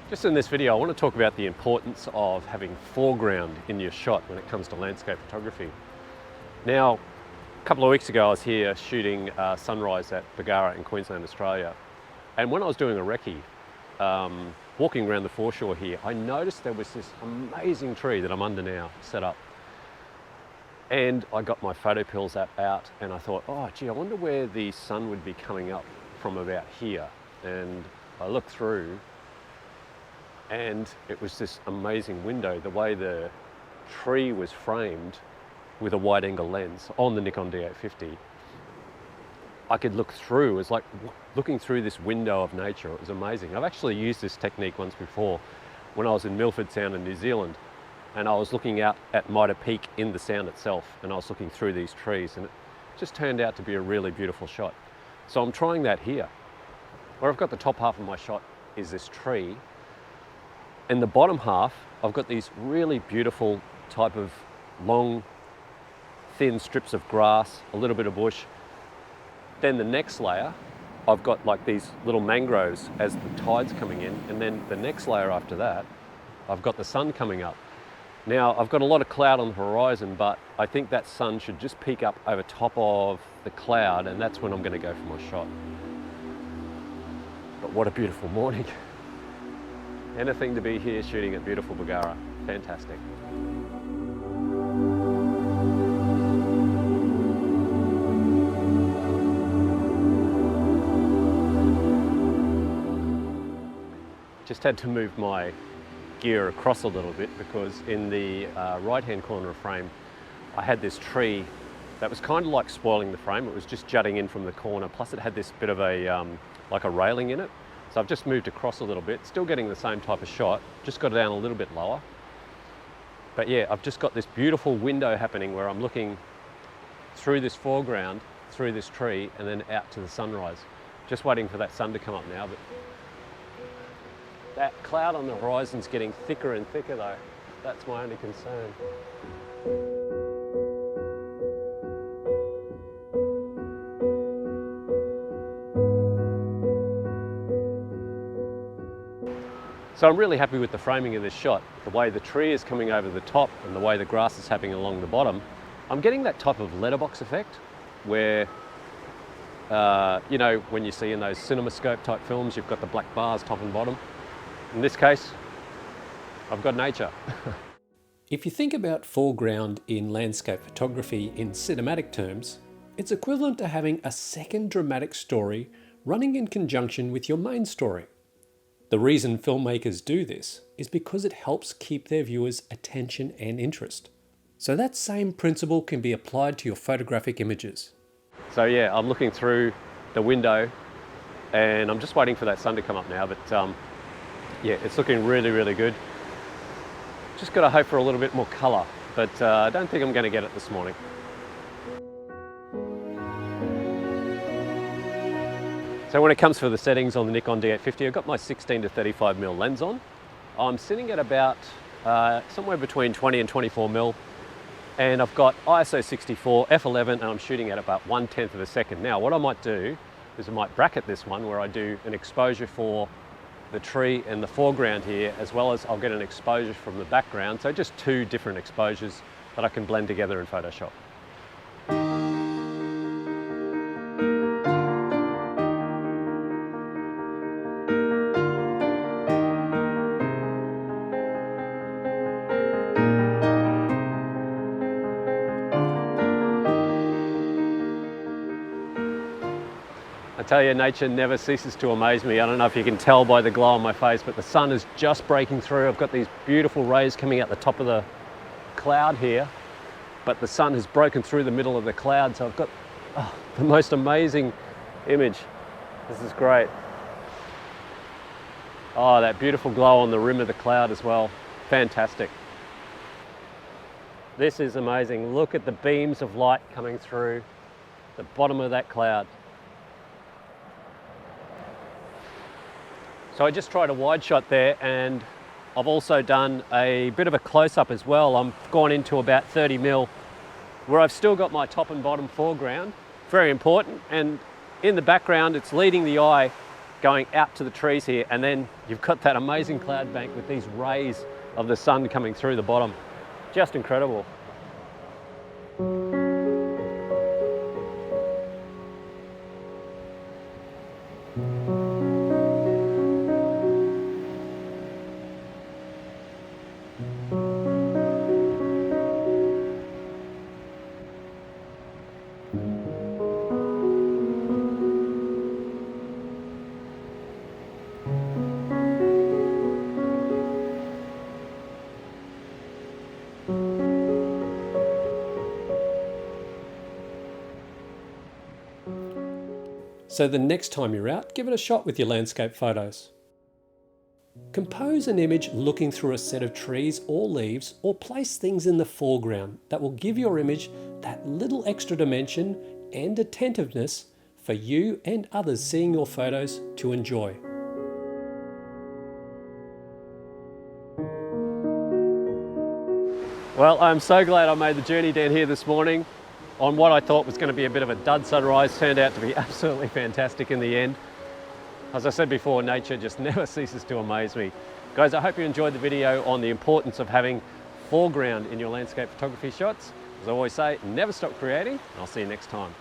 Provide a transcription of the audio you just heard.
Just in this video, I want to talk about the importance of having foreground in your shot when it comes to landscape photography. Now, a couple of weeks ago, I was here shooting sunrise at Bargara in Queensland, Australia. And when I was doing a recce, walking around the foreshore here, I noticed there was this amazing tree that I'm under now, set up. And I got my photo pills app out and I thought, oh gee, I wonder where the sun would be coming up from about here. And I looked through and it was this amazing window, the way the tree was framed with a wide angle lens on the Nikon D850. I could look through, it was like looking through this window of nature. It was amazing. I've actually used this technique once before when I was in Milford Sound in New Zealand, and I was looking out at Mitre Peak in the Sound itself, and I was looking through these trees, and it just turned out to be a really beautiful shot. So I'm trying that here. Where I've got the top half of my shot is this tree. In the bottom half, I've got these really beautiful type of long, thin strips of grass, a little bit of bush. Then the next layer, I've got like these little mangroves as the tide's coming in. And then the next layer after that, I've got the sun coming up. Now, I've got a lot of cloud on the horizon, but I think that sun should just peek up over top of the cloud, and that's when I'm going to go for my shot. But what a beautiful morning. Anything to be here shooting at beautiful Bargara. Fantastic. Just had to move my gear across a little bit because in the right-hand corner of frame, I had this tree that was kind of like spoiling the frame. It was just jutting in from the corner. Plus it had this bit of a, like a railing in it. So I've just moved across a little bit, still getting the same type of shot, just got it down a little bit lower. But yeah, I've just got this beautiful window happening where I'm looking through this foreground, through this tree, and then out to the sunrise. Just waiting for that sun to come up now, but that cloud on the horizon's getting thicker and thicker though. That's my only concern. So I'm really happy with the framing of this shot. The way the tree is coming over the top and the way the grass is happening along the bottom. I'm getting that type of letterbox effect where, you know, when you see in those CinemaScope type films, you've got the black bars top and bottom. In this case, I've got nature. If you think about foreground in landscape photography in cinematic terms, it's equivalent to having a second dramatic story running in conjunction with your main story. The reason filmmakers do this is because it helps keep their viewers' attention and interest. So that same principle can be applied to your photographic images. So yeah, I'm looking through the window and I'm just waiting for that sun to come up now, but yeah, it's looking really, really good. Just got to hope for a little bit more colour, but I don't think I'm going to get it this morning. So when it comes for the settings on the Nikon D850, I've got my 16 to 35mm lens on. I'm sitting at about somewhere between 20 and 24mm, and I've got ISO 64, f11, and I'm shooting at about 1/10 of a second. Now, what I might do is I might bracket this one where I do an exposure for the tree and the foreground here, as well as I'll get an exposure from the background. So just two different exposures that I can blend together in Photoshop. I tell you, nature never ceases to amaze me. I don't know if you can tell by the glow on my face, but the sun is just breaking through. I've got these beautiful rays coming out the top of the cloud here, but the sun has broken through the middle of the cloud, so I've got the most amazing image. This is great. Oh, that beautiful glow on the rim of the cloud as well. Fantastic. This is amazing. Look at the beams of light coming through the bottom of that cloud. So I just tried a wide shot there, and I've also done a bit of a close-up as well. I'm gone into about 30mm, where I've still got my top and bottom foreground, very important, and in the background it's leading the eye going out to the trees here, and then you've got that amazing cloud bank with these rays of the sun coming through the bottom. Just incredible. So the next time you're out, give it a shot with your landscape photos. Compose an image looking through a set of trees or leaves, or place things in the foreground that will give your image that little extra dimension and attentiveness for you and others seeing your photos to enjoy. Well, I'm so glad I made the journey down here this morning on what I thought was going to be a bit of a dud sunrise. Turned out to be absolutely fantastic in the end. As I said before, nature just never ceases to amaze me. Guys, I hope you enjoyed the video on the importance of having foreground in your landscape photography shots. As I always say, never stop creating, and I'll see you next time.